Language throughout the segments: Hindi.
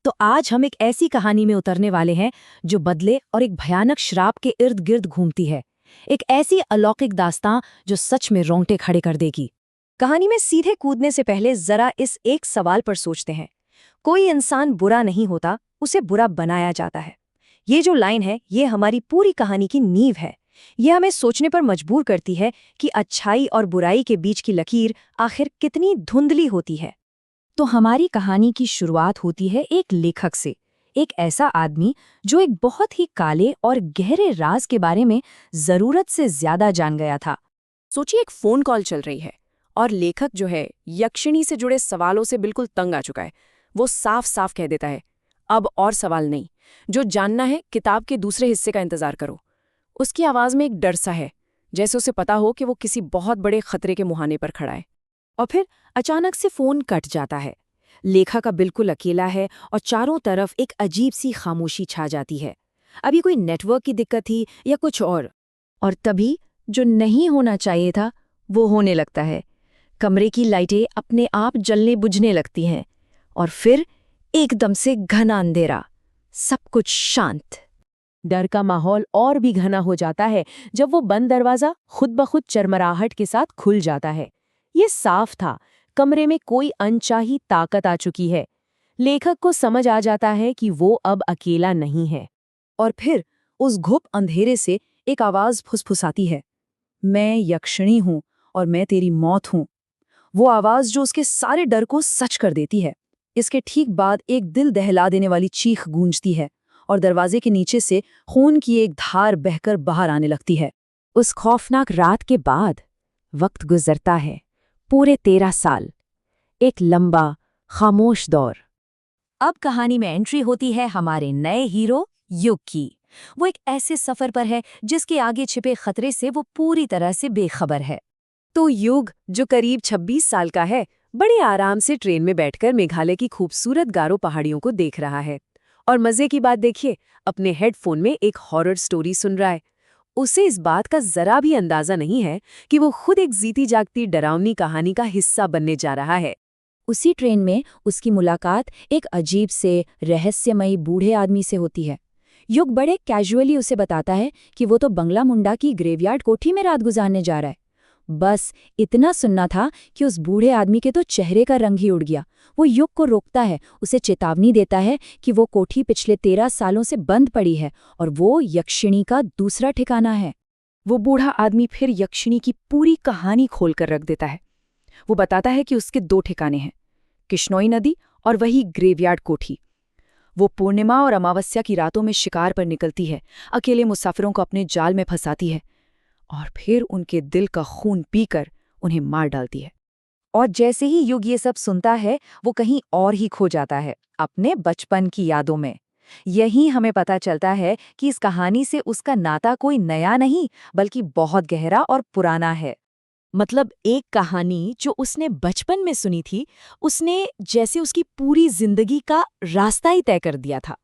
तो आज हम एक ऐसी कहानी में उतरने वाले हैं जो बदले और एक भयानक श्राप के इर्द गिर्द घूमती है। एक ऐसी अलौकिक दास्तां जो सच में रोंगटे खड़े कर देगी। कहानी में सीधे कूदने से पहले जरा इस एक सवाल पर सोचते हैं। कोई इंसान बुरा नहीं होता, उसे बुरा बनाया जाता है। ये जो लाइन है, ये हमारी पूरी कहानी की नींव है। ये हमें सोचने पर मजबूर करती है कि अच्छाई और बुराई के बीच की लकीर आखिर कितनी धुंधली होती है। तो हमारी कहानी की शुरुआत होती है एक लेखक से, एक ऐसा आदमी जो एक बहुत ही काले और गहरे राज के बारे में जरूरत से ज्यादा जान गया था। सोचिए, एक फोन कॉल चल रही है और लेखक जो है यक्षिणी से जुड़े सवालों से बिल्कुल तंग आ चुका है। वो साफ साफ कह देता है, अब और सवाल नहीं, जो जानना है किताब के दूसरे हिस्से का इंतजार करो। उसकी आवाज में एक डर सा है, जैसे उसे पता हो कि वो किसी बहुत बड़े खतरे के मुहाने पर खड़ा है। और फिर अचानक से फोन कट जाता है। लेखक बिल्कुल अकेला है और चारों तरफ एक अजीब सी खामोशी छा जाती है। अभी कोई नेटवर्क की दिक्कत थी या कुछ और तभी जो नहीं होना चाहिए था वो होने लगता है। कमरे की लाइटें अपने आप जलने बुझने लगती हैं और फिर एकदम से घना अंधेरा, सब कुछ शांत। डर का माहौल और भी घना हो जाता है जब वो बंद दरवाजा खुद ब खुद चरमराहट के साथ खुल जाता है। ये साफ था, कमरे में कोई अनचाही ताकत आ चुकी है। लेखक को समझ आ जाता है कि वो अब अकेला नहीं है। और फिर उस घुप अंधेरे से एक आवाज फुसफुसाती है, मैं यक्षिणी हूं और मैं तेरी मौत हूं। वो आवाज जो उसके सारे डर को सच कर देती है। इसके ठीक बाद एक दिल दहला देने वाली चीख गूंजती है और दरवाजे के नीचे से खून की एक धार बहकर बाहर आने लगती है। उस खौफनाक रात के बाद वक्त गुजरता है, पूरे 13 साल, एक लंबा खामोश दौर। अब कहानी में एंट्री होती है हमारे नए हीरो युग की। वो एक ऐसे सफर पर है जिसके आगे छिपे खतरे से वो पूरी तरह से बेखबर है। तो युग, जो करीब 26 साल का है, बड़े आराम से ट्रेन में बैठकर मेघालय की खूबसूरत गारो पहाड़ियों को देख रहा है। और मजे की बात देखिए, अपने हेडफोन में एक हॉरर स्टोरी सुन रहा है। उसे इस बात का जरा भी अंदाजा नहीं है कि वो खुद एक जीती जागती डरावनी कहानी का हिस्सा बनने जा रहा है। उसी ट्रेन में उसकी मुलाकात एक अजीब से रहस्यमयी बूढ़े आदमी से होती है। युग बड़े कैजुअली उसे बताता है कि वो तो बंगला मुंडा की ग्रेवयार्ड कोठी में रात गुजारने जा रहा है। बस इतना सुनना था कि उस बूढ़े आदमी के तो चेहरे का रंग ही उड़ गया। वो युग को रोकता है, उसे चेतावनी देता है कि वो कोठी पिछले 13 सालों से बंद पड़ी है और वो यक्षिणी का दूसरा ठिकाना है। वो बूढ़ा आदमी फिर यक्षिणी की पूरी कहानी खोलकर रख देता है। वो बताता है कि उसके 2 ठिकाने हैं, किश्नोई नदी और वही ग्रेवयार्ड कोठी। वो पूर्णिमा और अमावस्या की रातों में शिकार पर निकलती है, अकेले मुसाफिरों को अपने जाल में फंसाती है और फिर उनके दिल का खून पीकर उन्हें मार डालती है। और जैसे ही युग ये सब सुनता है, वो कहीं और ही खो जाता है, अपने बचपन की यादों में। यही हमें पता चलता है कि इस कहानी से उसका नाता कोई नया नहीं, बल्कि बहुत गहरा और पुराना है। मतलब एक कहानी जो उसने बचपन में सुनी थी, उसने जैसे उसकी पूरी जिंदगी का रास्ता ही तय कर दिया था।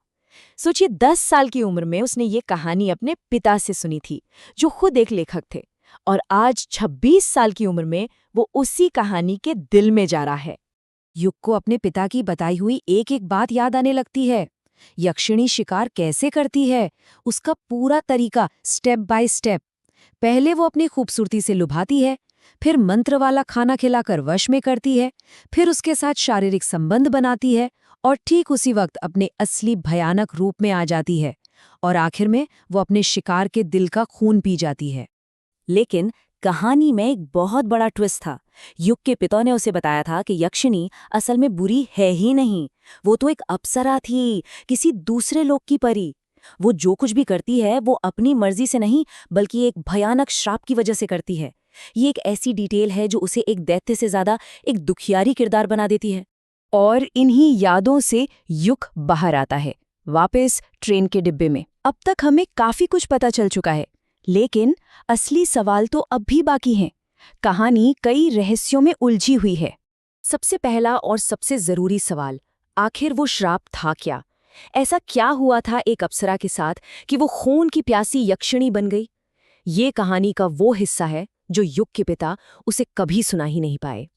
सोचिए, 10 साल की उम्र में उसने ये कहानी अपने पिता से सुनी थी, जो खुद एक लेखक थे, और आज 26 साल की उम्र में वो उसी कहानी के दिल में जा रहा है। युग को अपने पिता की बताई हुई एक एक बात याद आने लगती है। यक्षिणी शिकार कैसे करती है, उसका पूरा तरीका स्टेप बाय स्टेप। पहले वो अपनी खूबसूरती से लुभाती है, फिर मंत्र वाला खाना खिलाकर वश में करती है, फिर उसके साथ शारीरिक संबंध बनाती है और ठीक उसी वक्त अपने असली भयानक रूप में आ जाती है, और आखिर में वो अपने शिकार के दिल का खून पी जाती है। लेकिन कहानी में एक बहुत बड़ा ट्विस्ट था। युग के पिता ने उसे बताया था कि यक्षिणी असल में बुरी है ही नहीं, वो तो एक अप्सरा थी, किसी दूसरे लोक की परी। वो जो कुछ भी करती है वो अपनी मर्जी से नहीं, बल्कि एक भयानक श्राप की वजह से करती है। ये एक ऐसी डिटेल है जो उसे एक दैत्य से ज्यादा एक दुखियारी किरदार बना देती है। और इन्हीं यादों से युग बाहर आता है, वापस ट्रेन के डिब्बे में। अब तक हमें काफी कुछ पता चल चुका है, लेकिन असली सवाल तो अब भी बाकी हैं। कहानी कई रहस्यों में उलझी हुई है। सबसे पहला और सबसे जरूरी सवाल, आखिर वो श्राप था क्या? ऐसा क्या हुआ था एक अप्सरा के साथ कि वो खून की प्यासी यक्षिणी बन गई? ये कहानी का वो हिस्सा है जो युग के पिता उसे कभी सुना ही नहीं पाए।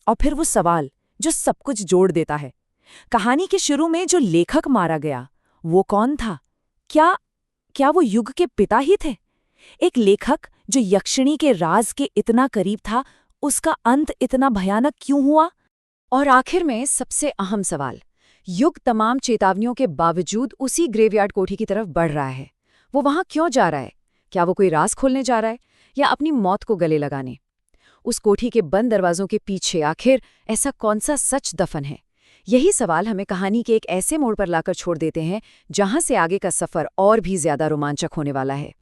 और फिर वो सवाल जो सब कुछ जोड़ देता है, कहानी के शुरू में जो लेखक मारा गया वो कौन था? क्या वो युग के पिता ही थे? एक लेखक जो यक्षिणी के राज के इतना करीब था, उसका अंत इतना भयानक क्यों हुआ? और आखिर में सबसे अहम सवाल, युग तमाम चेतावनियों के बावजूद उसी ग्रेवयार्ड कोठी की तरफ बढ़ रहा है। वो वहां क्यों जा रहा है? क्या वो कोई राज खोलने जा रहा है या अपनी मौत को गले लगाने? उस कोठी के बंद दरवाजों के पीछे आखिर ऐसा कौन सा सच दफन है? यही सवाल हमें कहानी के एक ऐसे मोड़ पर लाकर छोड़ देते हैं जहां से आगे का सफर और भी ज्यादा रोमांचक होने वाला है।